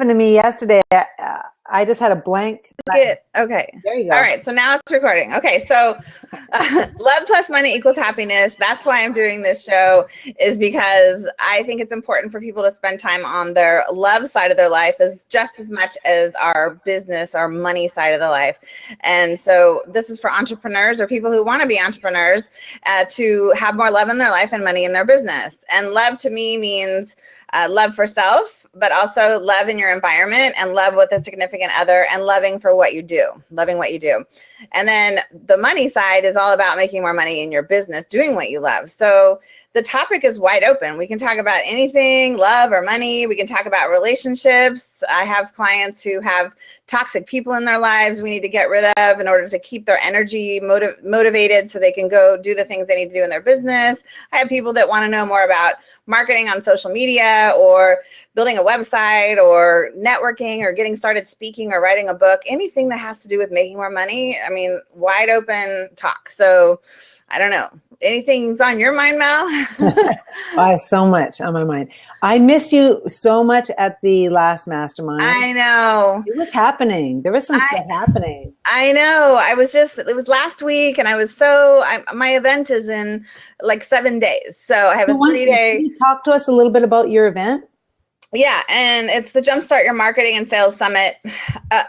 to me yesterday. I just had a blank. Okay. There you go. All right. So now it's recording. Okay. So love plus money equals happiness. That's why I'm doing this show, is because I think it's important for people to spend time on their love side of their life as just as much as our business, our money side of the life. And so this is for entrepreneurs or people who want to be entrepreneurs to have more love in their life and money in their business. And love to me means love for self, but also love in your environment and love with a significant other and loving for what you do, loving what you do. And then the money side is all about making more money in your business, doing what you love. So the topic is wide open. We can talk about anything, love or money. We can talk about relationships. I have clients who have toxic people in their lives we need to get rid of in order to keep their energy motivated so they can go do the things they need to do in their business. I have people that want to know more about marketing on social media or building a website or networking or getting started speaking or writing a book, anything that has to do with making more money. I mean, wide open talk. So I don't know. Anything's on your mind, Mel? I have so much on my mind. I missed you so much at the last mastermind. I know. It was happening. There was some stuff happening. I know. It was last week and my event is in like 7 days. So I have a 3-day. Can you talk to us a little bit about your event? Yeah, and it's the Jumpstart Your Marketing and Sales Summit.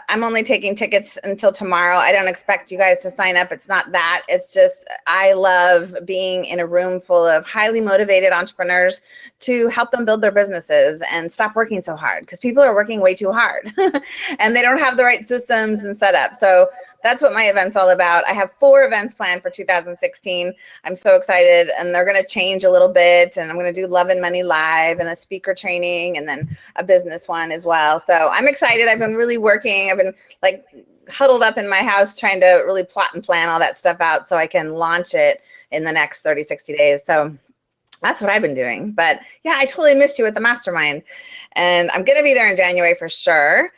I'm only taking tickets until tomorrow. I don't expect you guys to sign up. It's not that. It's just I love being in a room full of highly motivated entrepreneurs to help them build their businesses and stop working so hard, because people are working way too hard and they don't have the right systems and setup. So that's what my event's all about. I have 4 events planned for 2016. I'm so excited, and they're going to change a little bit, and I'm going to do Love and Money Live and a speaker training and then a business one as well. So I'm excited. I've been really working. I've been like huddled up in my house trying to really plot and plan all that stuff out so I can launch it in the next 30, 60 days. So that's what I've been doing. But yeah, I totally missed you at the mastermind, and I'm going to be there in January for sure.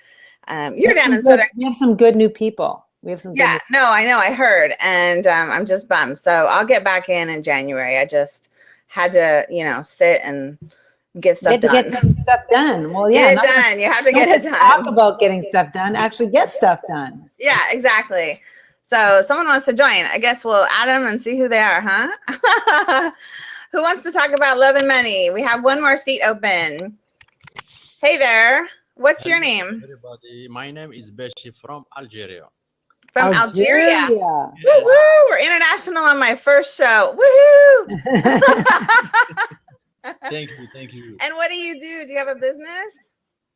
You're down in Southern. We have some good new people. Yeah, no, I know, I heard, and I'm just bummed. So I'll get back in January. I just had to, sit and get stuff done. Get some stuff done. Well, yeah, get it done. You have to get it done. Talk about getting stuff done. Actually, get stuff done. Yeah, exactly. So someone wants to join. I guess we'll add them and see who they are, huh? Who wants to talk about love and money? We have one more seat open. Hey there. What's your name? Everybody, my name is Beshi from Algeria. From Algeria. Woo-hoo! We're international on my first show. Woohoo! Thank you. And what do you do? Do you have a business?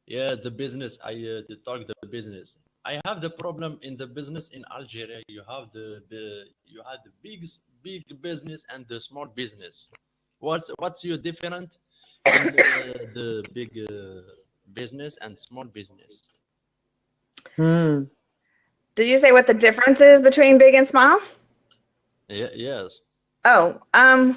Yeah, the business. I talk the business. I have the problem in the business in Algeria. You have the big business and the small business. What's your different in the big business and small business? Did you say what the difference is between big and small? Yes. Oh,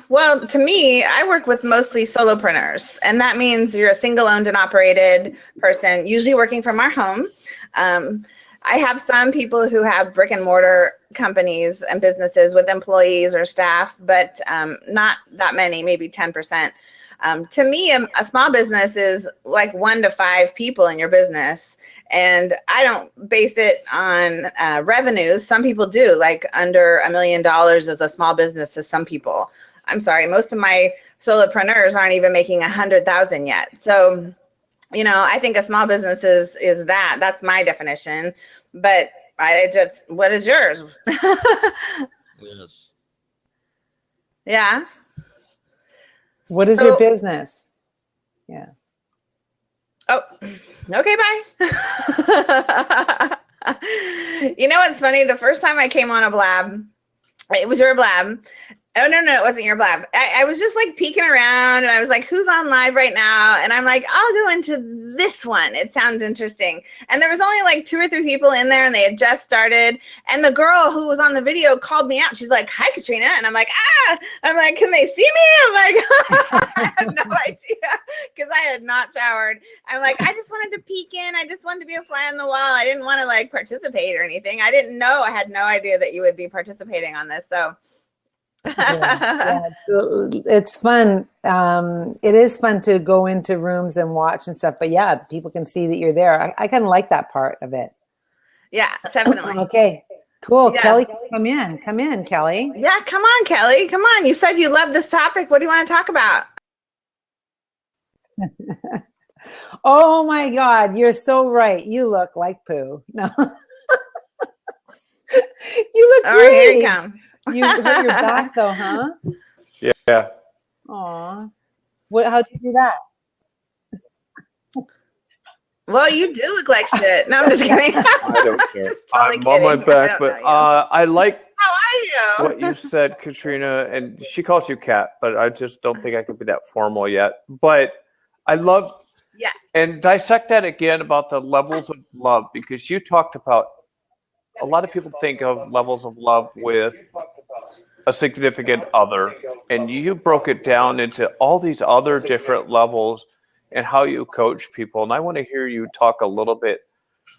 well, to me, I work with mostly solopreneurs, and that means you're a single owned and operated person, usually working from our home. I have some people who have brick and mortar companies and businesses with employees or staff, but not that many, maybe 10%. To me, a small business is like 1 to 5 people in your business. And I don't base it on revenues. Some people do, like under $1 million is a small business to some people. I'm sorry, most of my solopreneurs aren't even making 100,000 yet. So, I think a small business is that. That's my definition. But what is yours? Yes. Yeah. What is your business? Yeah. Oh, okay, bye. You know what's funny? The first time I came on a Blab, it was your Blab. Oh, no, it wasn't your Blab. I was just like peeking around and I was like, who's on live right now? And I'm like, I'll go into this one. It sounds interesting. And there was only like 2 or 3 people in there and they had just started. And the girl who was on the video called me out. She's like, hi, Katrina. And I'm like, I'm like, can they see me? I'm like, I have no idea because I had not showered. I'm like, I just wanted to peek in. I just wanted to be a fly on the wall. I didn't want to like participate or anything. I didn't know. I had no idea that you would be participating on this. So Yeah. It's fun. It is fun to go into rooms and watch and stuff. But yeah, people can see that you're there. I kind of like that part of it. Yeah, definitely. Okay, cool. Yeah. Kelly, come in. Come in, Kelly. Yeah, come on, Kelly. Come on. You said you love this topic. What do you want to talk about? Oh my God, you're so right. You look like poo. No. You look Oh, great. here he comes. You hurt your back though, huh? Yeah. Aw. How'd you do that? Well, you do look like shit. No, I'm just kidding. I don't care. Just totally I'm on my kidding. I back, don't but know you. I like How are you? what you said, Katrina, and she calls you Kat, but I just don't think I could be that formal yet. But I love Yeah. and dissect that again about the levels of love, because you talked about a lot of people think of levels of love with a significant other, and you broke it down into all these other different levels and how you coach people. And I want to hear you talk a little bit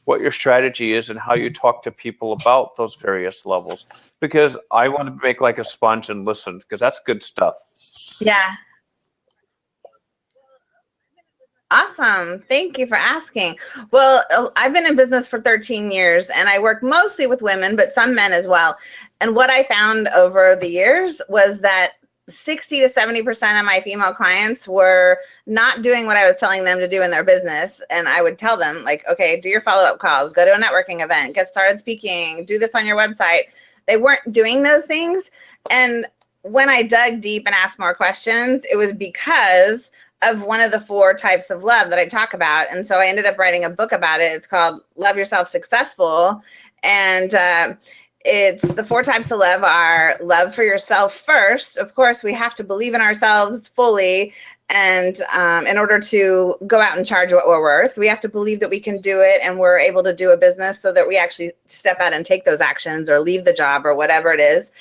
what your strategy is and how you talk to people about those various levels, because I want to make like a sponge and listen, because that's good stuff. Yeah. Awesome. Thank you for asking. Well, I've been in business for 13 years and I work mostly with women, but some men as well. And what I found over the years was that 60 to 70% of my female clients were not doing what I was telling them to do in their business. And I would tell them, like, okay, do your follow-up calls, go to a networking event, get started speaking, do this on your website. They weren't doing those things. And when I dug deep and asked more questions, it was because of one of the 4 types of love that I talk about. And so I ended up writing a book about it. It's called Love Yourself Successful. And it's the 4 types of love are love for yourself first. Of course, we have to believe in ourselves fully. And in order to go out and charge what we're worth, we have to believe that we can do it and we're able to do a business, so that we actually step out and take those actions or leave the job or whatever it is.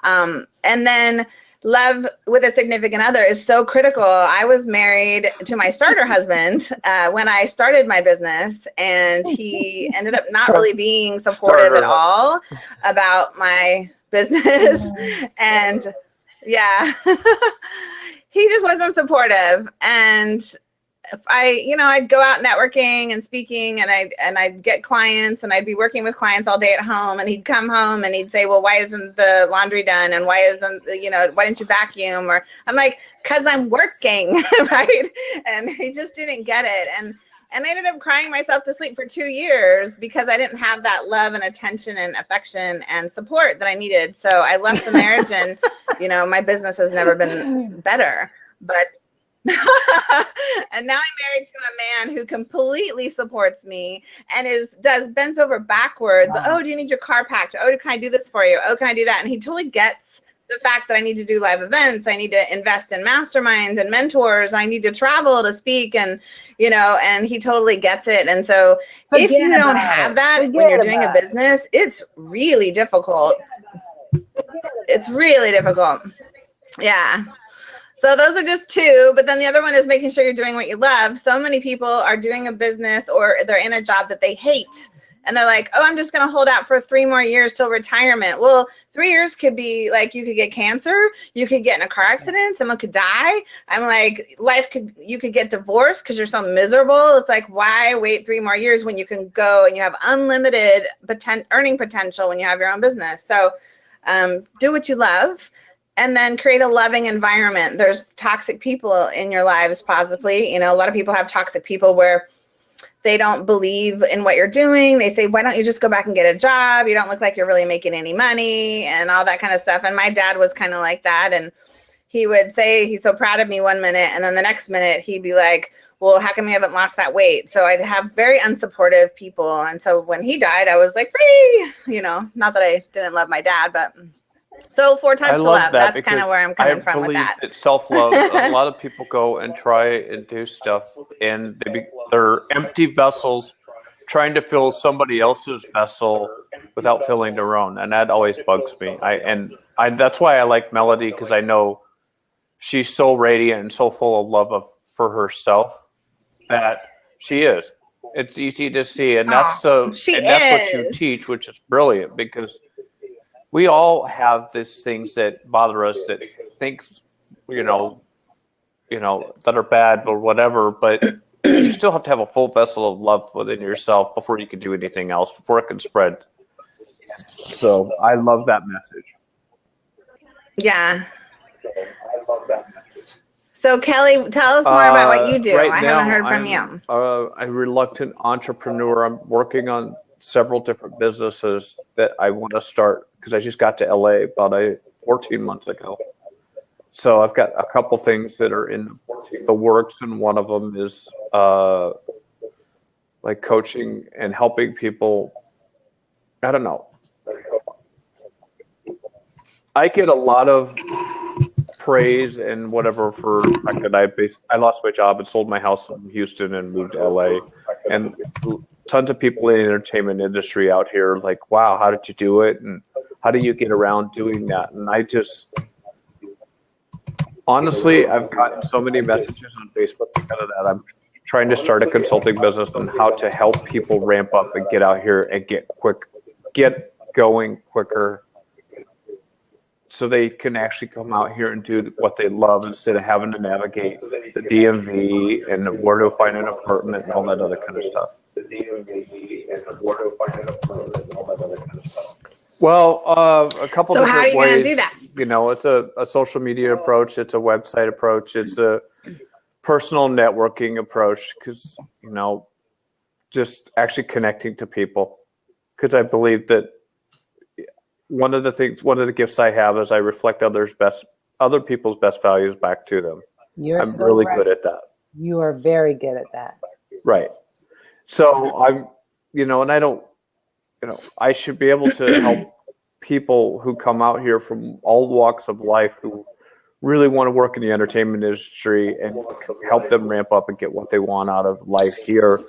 And then love with a significant other is so critical. I was married to my starter husband when I started my business, and he ended up not really being supportive at all about my business. And yeah, he just wasn't supportive. And I'd go out networking and speaking, and I'd get clients, and I'd be working with clients all day at home, and he'd come home and he'd say, well, why isn't the laundry done? And why didn't you vacuum? Or I'm like, 'cause I'm working, right? And he just didn't get it. And I ended up crying myself to sleep for 2 years because I didn't have that love and attention and affection and support that I needed. So I left the marriage, and, my business has never been better. But and now I'm married to a man who completely supports me and bends over backwards. Wow. Oh, do you need your car packed? Oh, can I do this for you? Oh, can I do that? And he totally gets the fact that I need to do live events. I need to invest in masterminds and mentors. I need to travel to speak, and he totally gets it. And so if you don't have that when you're doing a business, it's really difficult. It's really difficult. Yeah. So those are just 2, but then the other one is making sure you're doing what you love. So many people are doing a business or they're in a job that they hate, and they're like, oh, I'm just going to hold out for 3 more years till retirement. Well, 3 years could be like, you could get cancer, you could get in a car accident, someone could die. I'm like, you could get divorced because you're so miserable. It's like, why wait 3 more years when you can go and you have unlimited earning potential when you have your own business? So do what you love. And then create a loving environment. There's toxic people in your lives, possibly. A lot of people have toxic people where they don't believe in what you're doing. They say, why don't you just go back and get a job? You don't look like you're really making any money, and all that kind of stuff. And my dad was kind of like that. And he would say he's so proud of me one minute, and then the next minute he'd be like, well, how come you haven't lost that weight? So I'd have very unsupportive people. And so when he died, I was like, free. Not that I didn't love my dad, but... So 4 types of love. That's kind of where I'm coming from with that. It's self-love. A lot of people go and try and do stuff, and they're empty vessels trying to fill somebody else's vessel without filling their own, and that always bugs me. That's why I like Melody, because I know she's so radiant and so full of love for herself that she is. It's easy to see, and that's what you teach, which is brilliant, because we all have these things that bother us, that things, that are bad or whatever, but you still have to have a full vessel of love within yourself before you can do anything else, before it can spread. So I love that message. Yeah. So Kelly, tell us more about what you do. Right I now, haven't heard from you. I'm a reluctant entrepreneur. I'm working on several different businesses that I want to start because I just got to LA about 14 months ago. So I've got a couple things that are in the works, and one of them is like coaching and helping people. I don't know. I get a lot of praise and whatever for the fact that I lost my job and sold my house in Houston and moved to LA, and tons of people in the entertainment industry out here like, wow, how did you do it, and how do you get around doing that? And I just honestly, I've gotten so many messages on Facebook because of that. I'm trying to start a consulting business on how to help people ramp up and get out here and get going quicker, so they can actually come out here and do what they love instead of having to navigate the DMV and where to find an apartment and all that other kind of stuff. Well, a couple So how are different you going to ways. do that? It's a social media approach. It's a website approach. It's a personal networking approach because, just actually connecting to people. Because I believe that one of the gifts I have is I reflect other people's best values back to them. I'm so really right. good at that. You are very good at that. Right. So I'm, and I don't, I should be able to help people who come out here from all walks of life who really want to work in the entertainment industry and help them ramp up and get what they want out of life here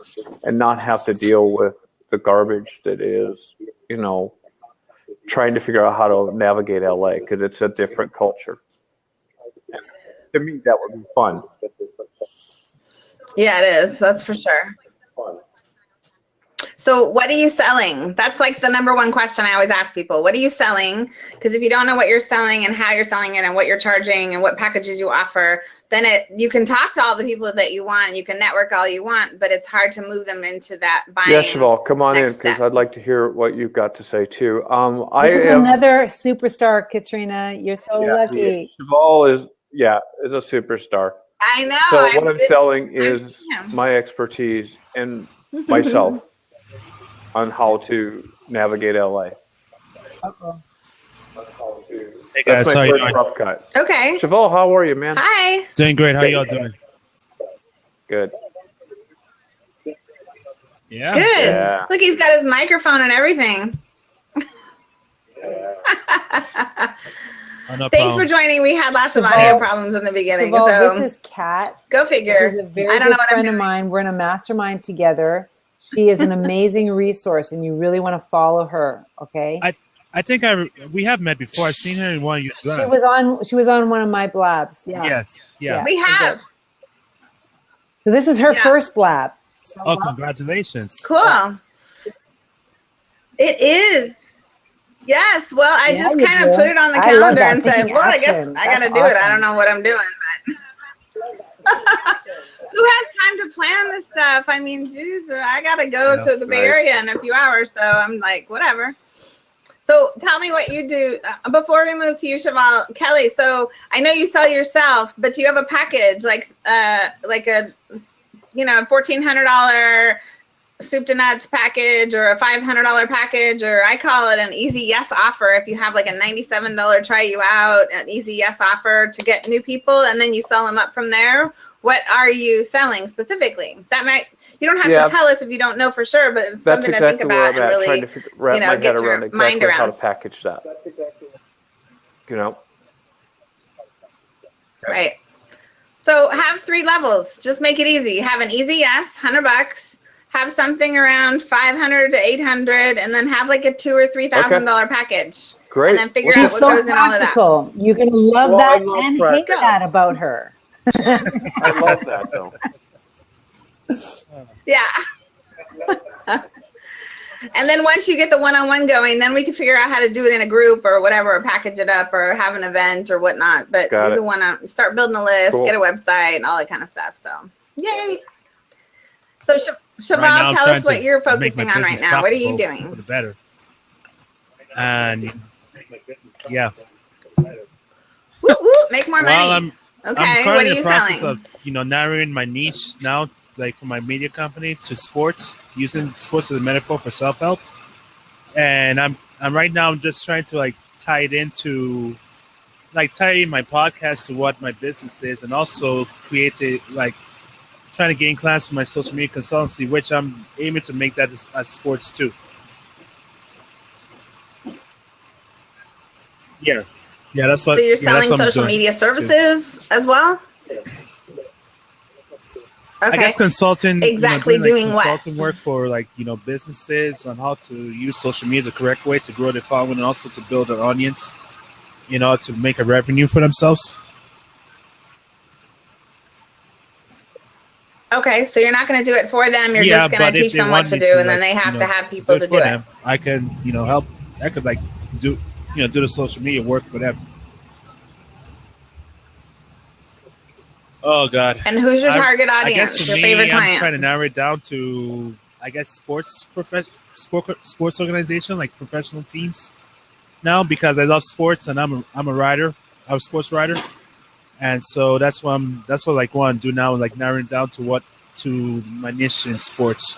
and not have to deal with the garbage that is, trying to figure out how to navigate LA because it's a different culture. And to me, that would be fun. Yeah, it is. That's for sure. So what are you selling? That's like the number one question I always ask people. What are you selling? Because if you don't know what you're selling and how you're selling it and what you're charging and what packages you offer, then you can talk to all the people that you want. You can network all you want, but it's hard to move them into that buying. Yeah, Cheval, come on in because I'd like to hear what you've got to say too. Another superstar, Katrina. You're so lucky. Cheval is a superstar. I know. So what I'm selling is my expertise and myself on how to navigate LA. Hey guys, that's my first rough cut. Okay. Cheval, how are you, man? Hi. Doing great. How y'all doing? Good. Yeah. Good. Yeah. Look, he's got his microphone and everything. Thanks for joining. We had lots of audio problems in the beginning. So this is Kat. Go figure. She's a very good friend of mine. We're in a mastermind together. She is an amazing resource, and you really want to follow her. Okay. I think we have met before. I've seen her in one of your blabs. She was on one of my blabs. Yeah. Yes. Yeah. We have. So this is her first blab. So congratulations. Cool. It is. Yes. Well, I just kind of put it on the calendar and said, well, I guess I got to do it. I don't know what I'm doing, but who has time to plan this stuff? I mean, geez, I got to go to the Bay Area in a few hours. So I'm like, whatever. So tell me what you do before we move to you, Cheval. Kelly, so I know you sell yourself, but do you have a package like a $1,400 soup to nuts package or a $500 package, or I call it an easy yes offer. If you have like a $97 try you out, an easy yes offer to get new people, and then you sell them up from there. What are you selling specifically? You don't have to tell us if you don't know for sure, but it's something to think about and really, trying to wrap my head around exactly how to package that. Right. So have 3 levels. Just make it easy. Have an easy yes, $100. Have something around $500 to $800, and then have like a $2,000 or $3,000 package. Great. And then figure out what goes in all of that. You're gonna love that and hate that about her. I love that though. Yeah. And then once you get the one-on-one going, then we can figure out how to do it in a group or whatever, or package it up or have an event or whatnot. But Got do it. the one-on, start building a list, Cool. get a website, and all that kind of stuff. So, yay. So, Shaval, Right now, I'm tell trying us what to you're make my focusing on right business now. What are you profitable for doing? the better. And yeah, Woo, woo, make more money. well, I'm Okay, currently what are in the you process selling? of narrowing my niche now, like for my media company to sports, using sports as a metaphor for self-help. And I'm right now, I'm just trying to like tie in my podcast to what my business is, and also create trying to gain clients for my social media consultancy, which I'm aiming to make that as sports too. Yeah, that's what. So you're yeah, that's selling what I'm social doing, media too. services as well? I Okay. guess consulting, Exactly, doing what? consulting work for businesses on how to use social media the correct way to grow their following and also to build an audience, to make a revenue for themselves. Okay, so you're not going to do it for them. You're Yeah, just going but to if teach they them what want to me do, to, and then they have to have people to do for it. them, I can, help. I could do, do the social media work for them. Oh God. And who's your target I audience? guess for Your me, favorite I'm client? trying to narrow it down to, I guess, sports organization, like professional teams now, because I love sports and I'm a writer. I'm a sports writer, and so that's what I want to do now, like narrowing down to my niche in sports.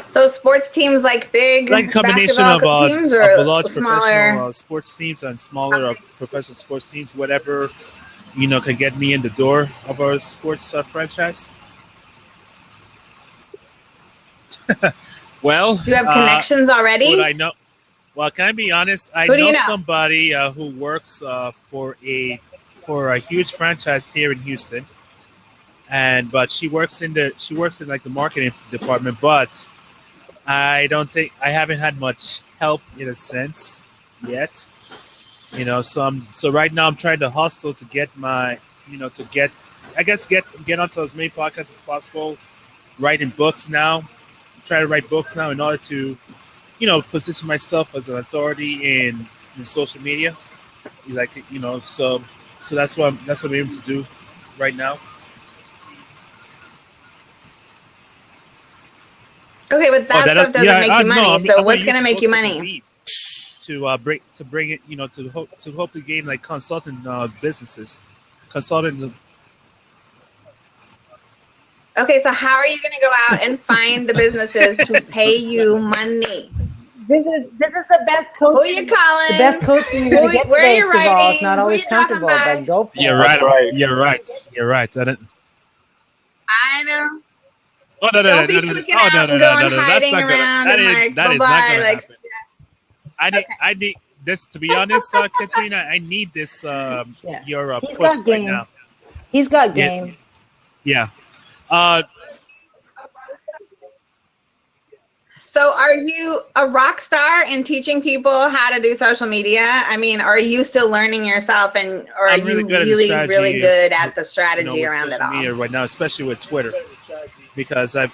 So sports teams like big Like a combination basketball teams or of a large smaller? professional sports teams and smaller professional sports teams, whatever can get me in the door of our sports franchise. Well, Do you have connections already? would I know? Well, can I be honest? I Who do you know? somebody who works for a huge franchise here in Houston, but she works in like the marketing department, but I haven't had much help in a sense yet. So right now I'm trying to hustle to get my, get onto as many podcasts as possible, writing books now, try to write books now in order to, position myself as an authority in social media. So that's what I'm aiming to do right now. Okay, but that stuff doesn't make you money. So what's going to make you money? To bring it, to hopefully gain like consulting businesses, consulting. Okay, so how are you going to go out and find the businesses to pay you money? This is the best coaching. Who are you calling? The best coaching you're going to get Where today, are you Shaval. writing? It's not Who always you talking comfortable, about? but go for You're it. right. Right. You're right. You're right. I know. Oh no! Don't be freaking out and going hiding around and That is not bye-bye, gonna like, happen. I need this. To be honest, Katrina, I need this. Yeah. Your He's push got right game. now. He's got Yeah. game. Yeah. So are you a rock star in teaching people how to do social media? I mean, are you still learning yourself, or are I'm really you good at the really, strategy, really good at the strategy with around it social all? media right now, especially with Twitter, because Okay.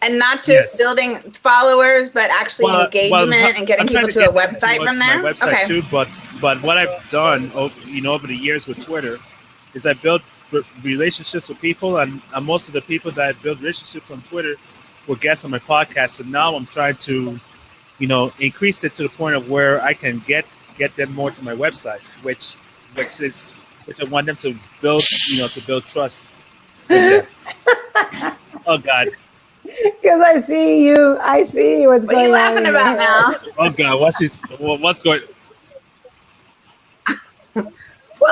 And not just building followers, but actually engagement and getting I'm trying people to a get website towards from there? my website too, but what I've done, over the years with Twitter, is I built relationships with people, and most of the people that I build relationships on Twitter were guests on my podcast. So now I'm trying to, increase it to the point of where I can get them more to my website, which I want them to build, to build trust with them. Oh God. Because I see you. What's What are you going on. laughing in about your now? head. Oh God, what's going? Well,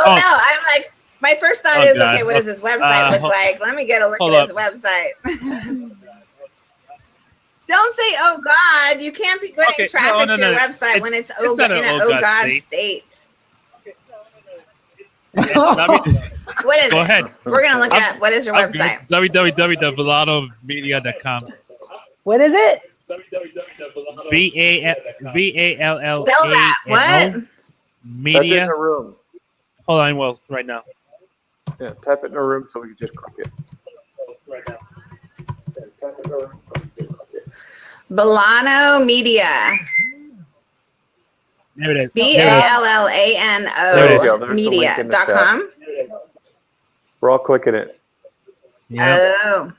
no, I'm like, my first thought is, God. okay, what does his website look like? Let me get a look at his website. Don't say, oh God. You can't be putting traffic to your website when it's in an oh God state. What is Go it? ahead. We're going to look at what is your website? www.villanomedia.com. What is it? VALLANO Spell that. What? That's in media. the room. Hold on, well, right now. Yeah, type it in a room so we can just click it. Bolano Media. There it is. BALLANO There we go. There's the link in the chat. media.com. We're all clicking it. Yeah. Oh,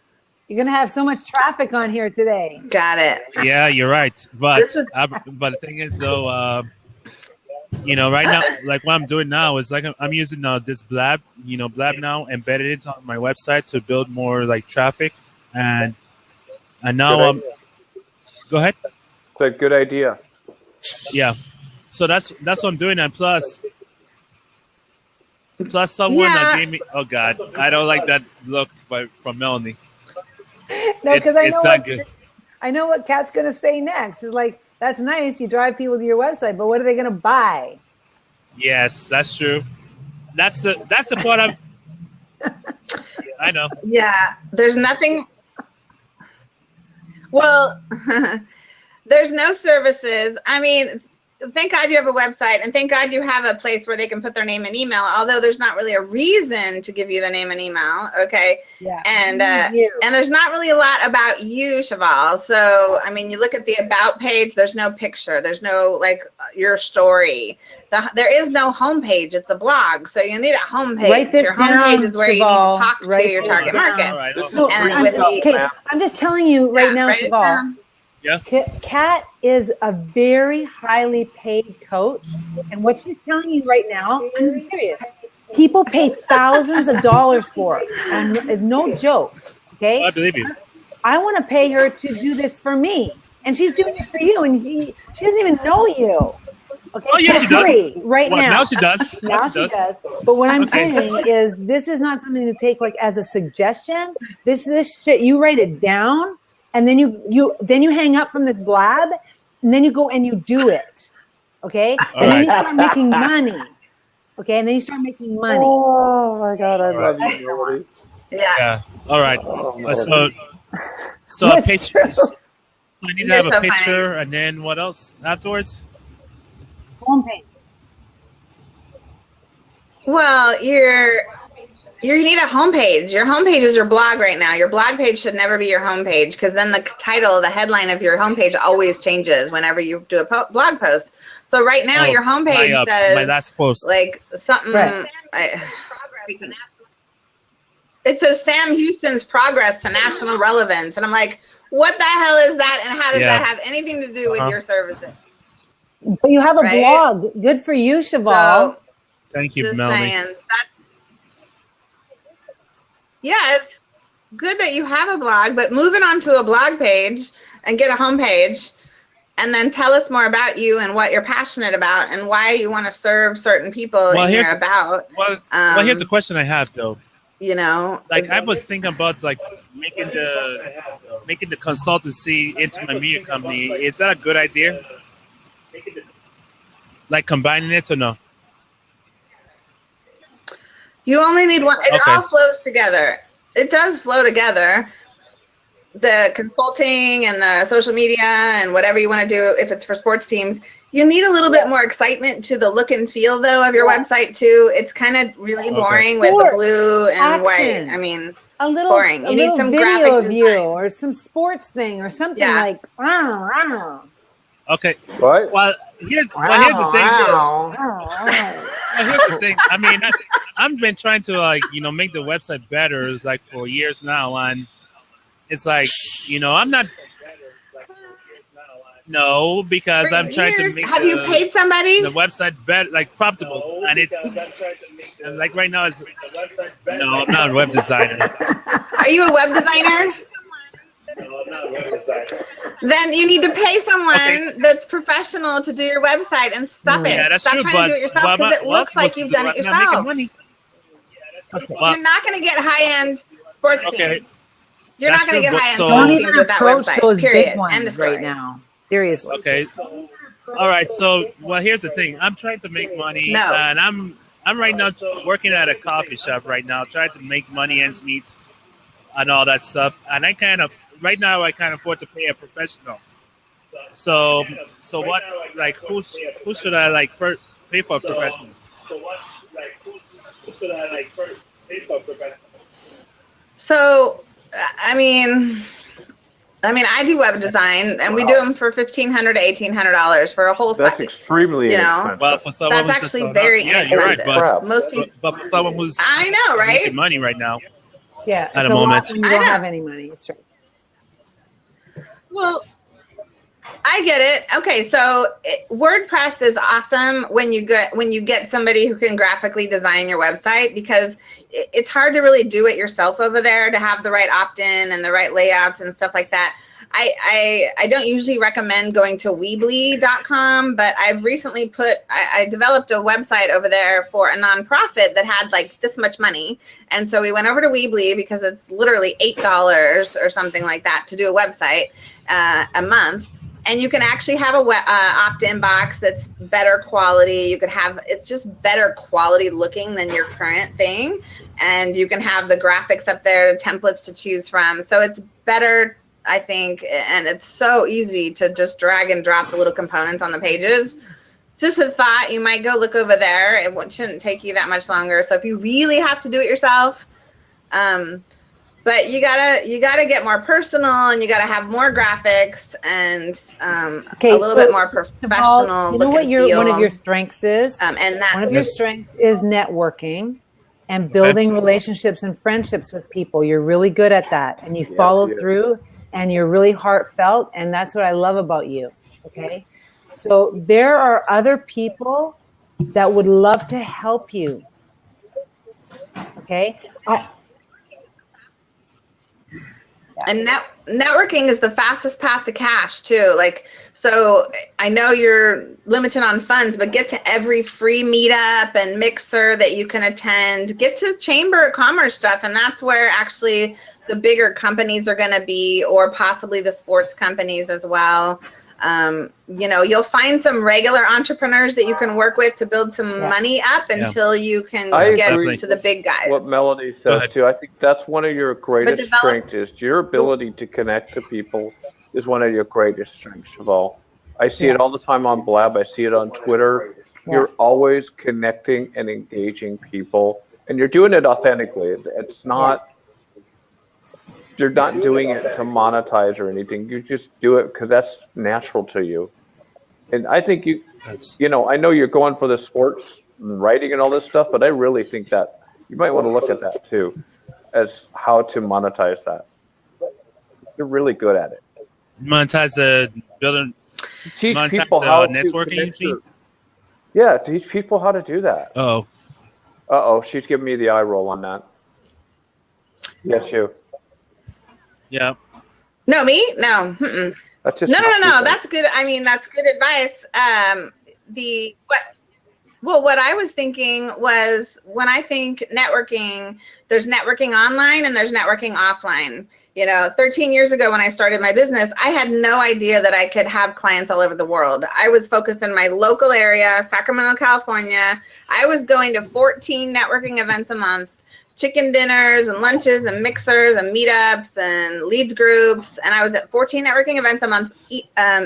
You're gonna have so much traffic on here today. got it. Yeah, you're right. But but the thing is, though, right now, like what I'm doing now is like I'm using this Blab, Blab now embedded it on my website to build more like traffic, and now go ahead. It's a good idea. Yeah, so that's what I'm doing, and plus someone that gave me. Oh God, I don't like that look from Melanie. No, because I know what Kat's gonna say next. Is like, that's nice. You drive people to your website, but what are they gonna buy? Yes, that's true. That's the part I know. Yeah, there's nothing. Well, there's no services. I mean, thank God you have a website, and thank God you have a place where they can put their name and email, although there's not really a reason to give you the name and email, okay? Yeah. And there's not really a lot about you, Cheval. So, I mean, you look at the About page, there's no picture. There's no, like, your story. There is no homepage. It's a blog. So you need a homepage. Write this your down, homepage is where Cheval. you need to talk to your target market. All right, No, I'm just telling you right now, write it Cheval. down. Yeah. Kat is a very highly paid coach, and what she's telling you right now, I'm serious. People pay thousands of dollars for it, and it's no joke. Okay, I believe you. I want to pay her to do this for me, and she's doing it for you, and she doesn't even know you. Okay, Oh, yes, she does. Right Well, now. now she does. Now she does. But what I'm saying is, this is not something to take like as a suggestion. This shit. You write it down. And then you hang up from this Blab, and then you go and you do it, okay? And then you start making money, okay? And then you start making money. Oh my God, I love you, Melody. Yeah. All right. Oh, So a picture. I need to have You're a so picture, and then what else afterwards? Homepage. Well, you need a homepage. Your homepage is your blog right now. Your blog page should never be your homepage, because then the title, the headline of your homepage always changes whenever you do a blog post. So right now your homepage says my last post, like something. Right. It says Sam Houston's progress to national relevance, and I'm like, what the hell is that, and how does that have anything to do with your services? But you have a blog. Good for you, Cheval. So, thank you, just Melanie. saying, yeah, it's good that you have a blog, but move it onto a blog page and get a homepage, and then tell us more about you and what you're passionate about and why you want to serve certain people in your about. Well, here's a question I have though. Like I was thinking about like making the consultancy into my media company. Is that a good idea? Like combining it or no? You only need one. It all flows together. It does flow together. The consulting and the social media and whatever you want to do, if it's for sports teams, you need a little bit more excitement to the look and feel, though, of your website, too. It's kind of really boring with the blue and white. I mean, a little boring. You need some video graphic of design. you or some sports thing or something like, Okay. What? Well, here's the thing. Here's the thing. I mean, I've been trying to make the website better like for years now, and it's like I'm not. No, because I'm trying to make. Have you paid somebody? The website better, like profitable, and it's like right now it's. No, I'm not a web designer. Are you a web designer? No, I'm not a web designer. Then you need to pay someone that's professional to do your website and stop it. Yeah, that's Stop true, trying to do it yourself, because it looks like you've done it yourself. You're not going to get high-end sports teams. You're not going to get high-end sports teams with that website. Those period. big ones right now. Seriously. Okay. All right. So, here's the thing. I'm trying to make money, and I'm right now working at a coffee shop right now, trying to make money, ends meet, and all that stuff. And I can't afford to pay a professional. So what? Like, who should I pay for a professional? So, I mean, I do web design, and we do them for $1,500 to $1,800 for a whole That's site. extremely inexpensive. Well, for someone That's who's actually just very you're right, inexpensive. Most people, but for someone who's I know, right? making money right now, Yeah, at it's a a lot moment. when you I don't know. have any money. It's true. Well, I get it. Okay, so WordPress is awesome when you get somebody who can graphically design your website, because it's hard to really do it yourself over there to have the right opt-in and the right layouts and stuff like that. I don't usually recommend going to Weebly.com, but I've recently I developed a website over there for a nonprofit that had like this much money. And so we went over to Weebly because it's literally $8 or something like that to do a website a month. And you can actually have a opt-in box that's better quality. You could have, it's just better quality looking than your current thing. And you can have the graphics up there, the templates to choose from. So it's better, I think, and it's so easy to just drag and drop the little components on the pages. It's just a thought. You might go look over there. It shouldn't take you that much longer. So if you really have to do it yourself, but you gotta get more personal, and you gotta have more graphics and a little bit more professional. You know what one of your strengths is? And that one of your strengths is networking and building relationships and friendships with people. You're really good at that, and you follow through, and you're really heartfelt, and that's what I love about you. Okay, so there are other people that would love to help you. Okay. And networking is the fastest path to cash too. Like, so I know you're limited on funds, but get to every free meetup and mixer that you can attend. Get to Chamber of Commerce stuff, and that's where actually the bigger companies are going to be, or possibly the sports companies as well. You'll find some regular entrepreneurs that you can work with to build some money up until you can get to the big guys. What Melody says too, I think that's one of your greatest strengths, is your ability to connect to people is one of your greatest strengths of all. I see it all the time on Blab. I see it on Twitter. You're always connecting and engaging people, and you're doing it authentically. It's not, you're not doing it to monetize or anything. You just do it because that's natural to you. And I think I know you're going for the sports and writing and all this stuff, but I really think that you might want to look at that too, as how to monetize that. You're really good at it. Monetize the building. Teach people how to networking. Yeah, teach people how to do that. Oh, she's giving me the eye roll on that. Yes, you. Yeah. No, me? No. Mm-mm. That's just no. That's good. I mean, that's good advice. What I was thinking was, when I think networking, there's networking online and there's networking offline. 13 years ago when I started my business, I had no idea that I could have clients all over the world. I was focused in my local area, Sacramento, California. I was going to 14 networking events a month, chicken dinners and lunches and mixers and meetups and leads groups. And I was at 14 networking events a month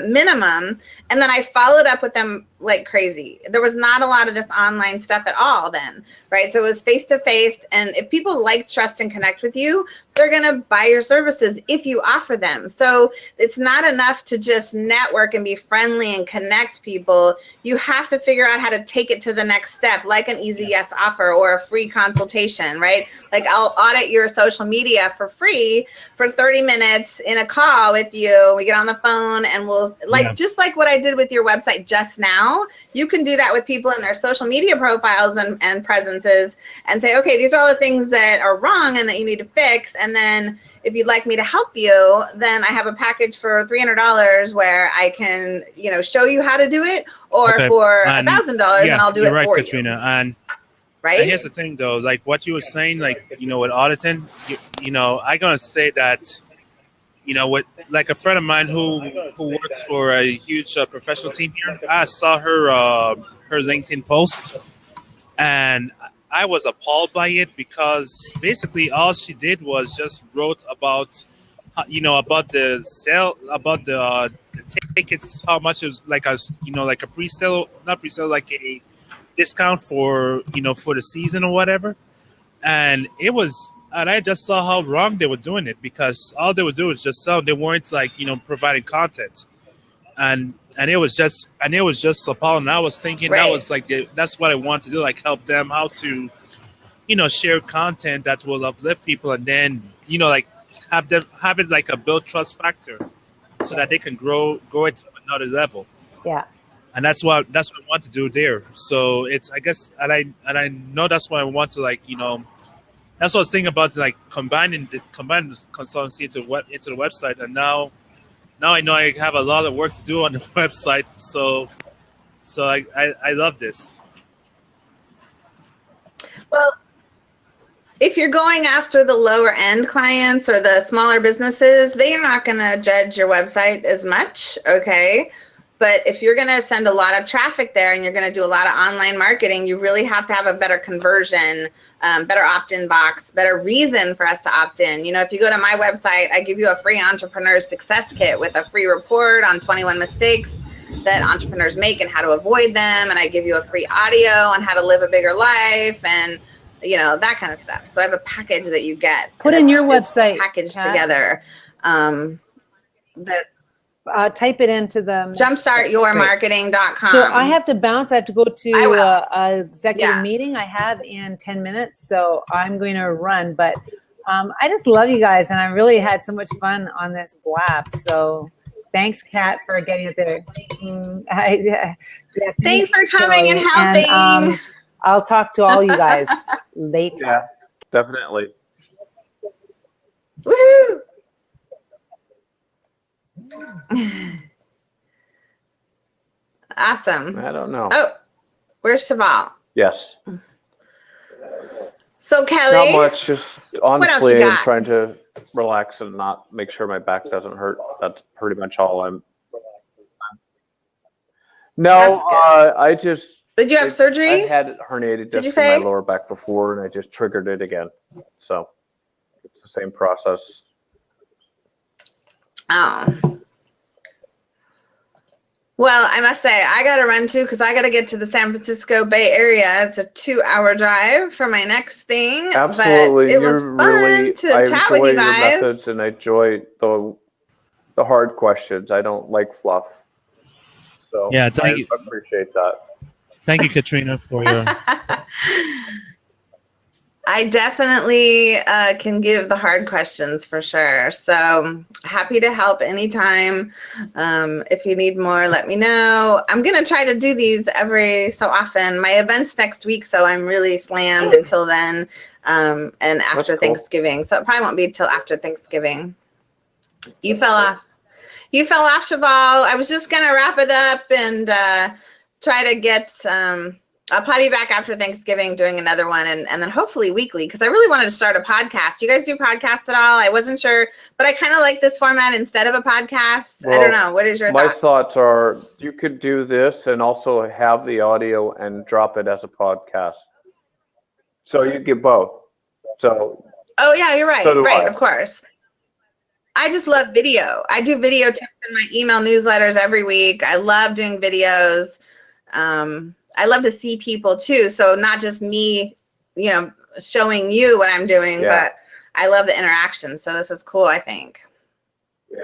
minimum. And then I followed up with them like crazy. There was not a lot of this online stuff at all then, right? So it was face-to-face. And if people like, trust, and connect with you, they're going to buy your services if you offer them. So it's not enough to just network and be friendly and connect people. You have to figure out how to take it to the next step, like an easy yes offer or a free consultation, right? Like, I'll audit your social media for free for 30 minutes in a call with you. We get on the phone and we'll, just like what I did with your website just now, you can do that with people in their social media profiles and presences, and say, okay, these are all the things that are wrong and that you need to fix. And then if you'd like me to help you, then I have a package for $300 where I can, show you how to do it, or for $1,000 and I'll do it for you. Katrina. And right. And here's the thing, though, like what you were saying, like, with auditing, I'm gonna say that, with like a friend of mine who works for a huge professional team here, I saw her LinkedIn post, and I was appalled by it, because basically all she did was just wrote about, about the sale, about the tickets, how much it was, like a, like a pre-sale, not pre-sale, like a discount for for the season or whatever, and I just saw how wrong they were doing it, because all they would do is just sell. They weren't like providing content, and it was just appalling. And I was thinking that was like that's what I want to do, like help them how to share content that will uplift people, and then like have it like a build trust factor, so that they can grow it to another level. Yeah. And that's what I want to do there. So it's, I guess, and I know that's what I want to, like, that's what I was thinking about, like combining the consultancy into the website. And now I know I have a lot of work to do on the website. So I love this. Well, if you're going after the lower end clients or the smaller businesses, they are not going to judge your website as much, okay? But if you're going to send a lot of traffic there and you're going to do a lot of online marketing, you really have to have a better conversion, better opt-in box, better reason for us to opt in. If you go to my website, I give you a free entrepreneur success kit with a free report on 21 mistakes that entrepreneurs make and how to avoid them. And I give you a free audio on how to live a bigger life and that kind of stuff. So I have a package that you get. Put in your website packaged together. That type it into the jumpstartyourmarketing.com. So I have to bounce. I have to go to a executive meeting I have in 10 minutes. So I'm going to run. But I just love you guys, and I really had so much fun on this blab. So thanks, Kat, for getting it there. Thanks for coming and helping. And, I'll talk to all you guys later. Yeah, definitely. Woohoo! Awesome. I don't know. Oh, where's Cheval? Yes. So Kelly, not much. Just honestly, I'm trying to relax and not make sure my back doesn't hurt. That's pretty much all I'm. No, I just. Did you have surgery? I had herniated disc in my lower back before, and I just triggered it again. So it's the same process. Oh. Well, I must say, I got to run too, because I got to get to the San Francisco Bay Area. It's a 2-hour drive for my next thing. Absolutely. But it was fun to chat with you guys. Your methods, and I enjoy the hard questions. I don't like fluff. So yeah, thank you. I appreciate that. Thank you, Katrina, for your... I definitely can give the hard questions for sure. So happy to help anytime. If you need more, let me know. I'm going to try to do these every so often. My event's next week, so I'm really slammed until then and after Thanksgiving. So it probably won't be till after Thanksgiving. You fell off. You fell off, Cheval. I was just going to wrap it up and try to get I'll probably be back after Thanksgiving doing another one and then hopefully weekly, because I really wanted to start a podcast. Do you guys do podcasts at all? I wasn't sure, but I kind of like this format instead of a podcast. Well, I don't know. What is your thoughts? My thoughts are you could do this and also have the audio and drop it as a podcast. So you get both. So. Oh, yeah, you're right. So right, of course. I just love video. I do video tips in my email newsletters every week. I love doing videos. I love to see people too. So not just me, showing you what I'm doing, but I love the interaction. So this is cool, I think. Yeah.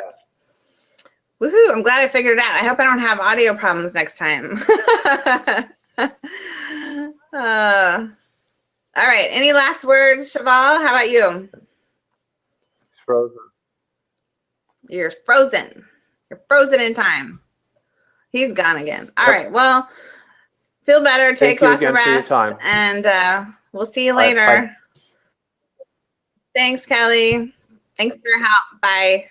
Woohoo. I'm glad I figured it out. I hope I don't have audio problems next time. All right. Any last words, Cheval? How about you? Frozen. You're frozen. You're frozen in time. He's gone again. All right. Well, feel better. Take lots of rest. And we'll see you later. Bye. Thanks, Kelly. Thanks for your help. Bye.